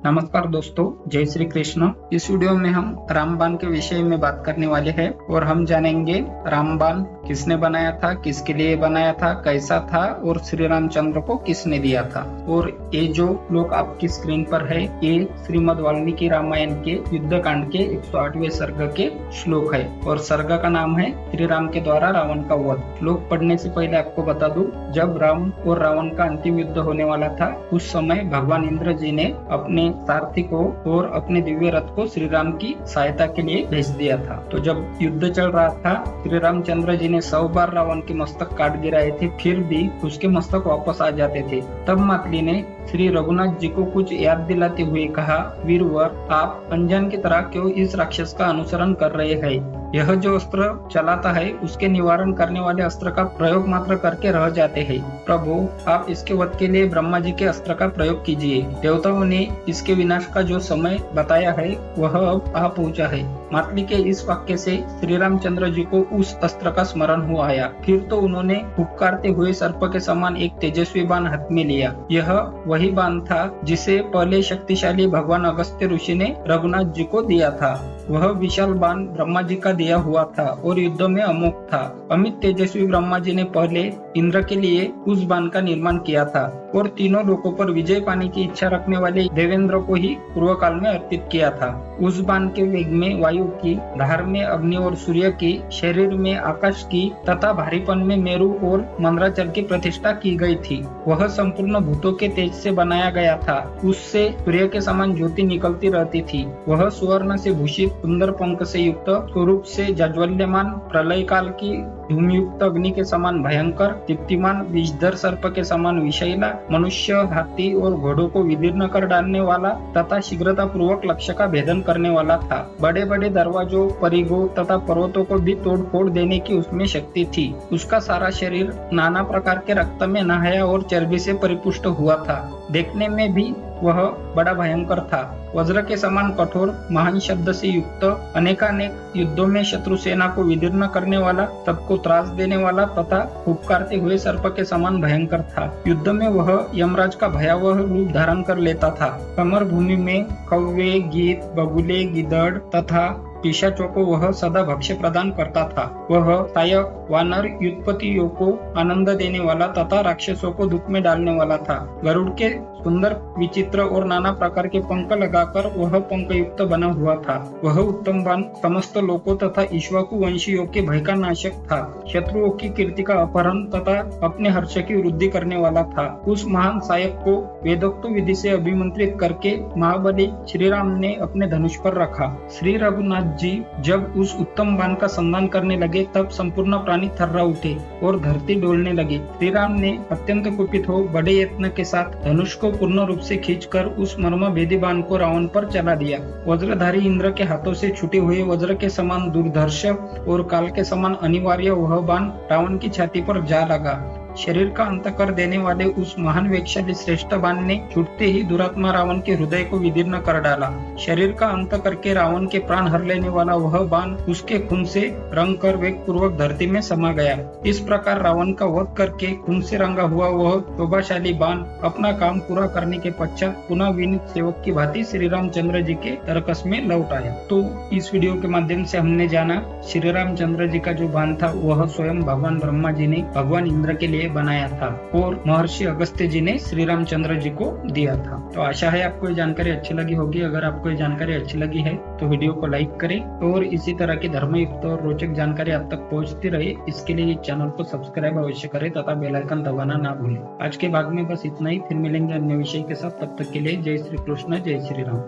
नमस्कार दोस्तों, जय श्री कृष्ण। इस वीडियो में हम रामबाण के विषय में बात करने वाले हैं और हम जानेंगे रामबाण किसने बनाया था, किसके लिए बनाया था, कैसा था और श्री रामचंद्र को किसने दिया था। और ये जो लोग आपकी स्क्रीन पर है, ये श्रीमद् वाल्मीकि रामायण के युद्ध कांड के 108वें सर्ग के श्लोक है और सर्ग का नाम है श्री राम के द्वारा रावण का वध। श्लोक पढ़ने से पहले आपको बता दूं, जब राम और रावण का अंतिम युद्ध होने वाला था, उस समय भगवान इंद्र जी ने अपने सारथी को और अपने दिव्य रथ को श्री राम की सहायता के लिए भेज दिया था। तो जब युद्ध चल रहा था, श्री रामचंद्र जी ने 100 बार रावण के मस्तक काट गिराए थे, फिर भी उसके मस्तक वापस आ जाते थे। तब मातली ने श्री रघुनाथ जी को कुछ याद दिलाते हुए कहा, वीरवर, आप अनजान की तरह क्यों इस राक्षस का अनुसरण कर रहे हैं? यह जो अस्त्र चलाता है, उसके निवारण करने वाले अस्त्र का प्रयोग मात्र करके रह जाते हैं। प्रभु, आप इसके वध के लिए ब्रह्मा जी के अस्त्र का प्रयोग कीजिए। देवताओं ने इसके विनाश का जो समय बताया है, वह अब आ पहुंचा है। मातली के इस वाक्य से श्री रामचंद्र जी को उस अस्त्र का स्मरण हो आया। फिर तो उन्होंने फुफकारते हुए सर्प के समान एक तेजस्वी बाण हाथ में लिया। यह वही बाण था जिसे पहले शक्तिशाली भगवान अगस्त्य ऋषि ने रघुनाथ जी को दिया था। वह विशाल बाण ब्रह्मा जी का दिया हुआ था और युद्ध में अमोघ था। अमित तेजस्वी ब्रह्मा जी ने पहले इंद्र के लिए उस बाण का निर्माण किया था और तीनों लोकों पर विजय पाने की इच्छा रखने वाले देवेंद्र को ही पूर्व काल में अर्पित किया था। उस बाण के वेग में वायु की, धार में अग्नि और सूर्य की, शरीर में आकाश की तथा भारीपन में मेरु और मंदराचल की प्रतिष्ठा की गई थी। वह संपूर्ण भूतों के तेज से बनाया गया था। उससे सूर्य के समान ज्योति निकलती रहती थी। वह सुवर्ण से भूषित, सुंदर पंख से युक्त, स्वरूप से जाज्वल्यमान, प्रलय काल की धूमयुक्त अग्नि के समान भयंकर, दीप्तिमान, विषधर सर्प के समान विषैला, मनुष्य, हाथी और घोड़ों को विदीर्ण कर डालने वाला तथा शीघ्रता पूर्वक लक्ष्य का भेदन करने वाला था। बड़े बड़े दरवाजों, परिघों तथा पर्वतों को भी तोड़ फोड़ देने की उसमें शक्ति थी। उसका सारा शरीर नाना प्रकार के रक्त में नहाया और चर्बी से परिपुष्ट हुआ था। देखने में भी वह बड़ा भयंकर था। वज्र के समान कठोर, महान शब्द से युक्त, अनेकानेक युद्धों में शत्रु सेना को विदीर्ण करने वाला, सबको त्रास देने वाला तथा फुफकारते हुए सर्प के समान भयंकर था। युद्ध में वह यमराज का भयावह रूप धारण कर लेता था। समर भूमि में कौवे, गीत, बगुले, गिद्धड़ तथा पिशाचों को वह सदा भक्ष्य प्रदान करता था। वह सायक, वानर, युद्धपतियों को आनंद देने वाला तथा राक्षसों को दुख में डालने वाला था। गरुड़ के सुंदर, विचित्र और नाना प्रकार के पंख लगाकर वह पंख युक्त बना हुआ था। वह उत्तम बाण समस्त लोकों तथा इक्ष्वाकु वंशियों के भय का नाशक था। शत्रुओं की कीर्ति का अपहरण तथा अपने हर्ष की वृद्धि करने वाला था। उस महान सायक को वेदोक्त विधि से अभिमंत्रित करके महाबली श्री राम ने अपने धनुष पर रखा। श्री रघुनाथ जी जब उस उत्तम बाण का संधान करने लगे, तब संपूर्ण प्राणी थर्रा उठे और धरती डोलने लगी। श्री राम ने अत्यंत कुपित हो बड़े यत्न के साथ धनुष को पूर्ण रूप से खींचकर उस मर्म भेदी बाण को रावण पर चला दिया। वज्रधारी इंद्र के हाथों से छूटे हुए वज्र के समान दुर्धर्ष और काल के समान अनिवार्य वह बाण रावण की छाती पर जा लगा। शरीर का अंत कर देने वाले उस महान वेगशाली श्रेष्ठ बाण ने छूटते ही दुरात्मा रावण के हृदय को विदीर्ण कर डाला। शरीर का अंत करके रावण के प्राण हर लेने वाला वह बाण उसके खून से रंग कर वेग पूर्वक धरती में समा गया। इस प्रकार रावण का वध करके खून से रंगा हुआ वह शोभाशाली बाण अपना काम पूरा करने के पश्चात पुनः विनीत सेवक की भांति श्री रामचंद्र जी के तरकस में लौट आया। तो इस वीडियो के माध्यम से हमने जाना, श्री रामचंद्र जी का जो बाण था वह स्वयं भगवान ब्रह्मा जी ने भगवान इंद्र के लिए बनाया था और महर्षि अगस्त्य जी ने श्री रामचंद्र जी को दिया था। तो आशा है आपको ये जानकारी अच्छी लगी होगी। अगर आपको ये जानकारी अच्छी लगी है तो वीडियो को लाइक करें और इसी तरह की धर्मयुक्त और रोचक जानकारी आप तक पहुंचती रहे, इसके लिए इस चैनल को सब्सक्राइब अवश्य करें तथा बेल आइकन दबाना ना भूलें। आज के भाग में बस इतना ही, फिर मिलेंगे अन्य विषय के साथ। तब तक के लिए जय श्री कृष्ण, जय श्री राम।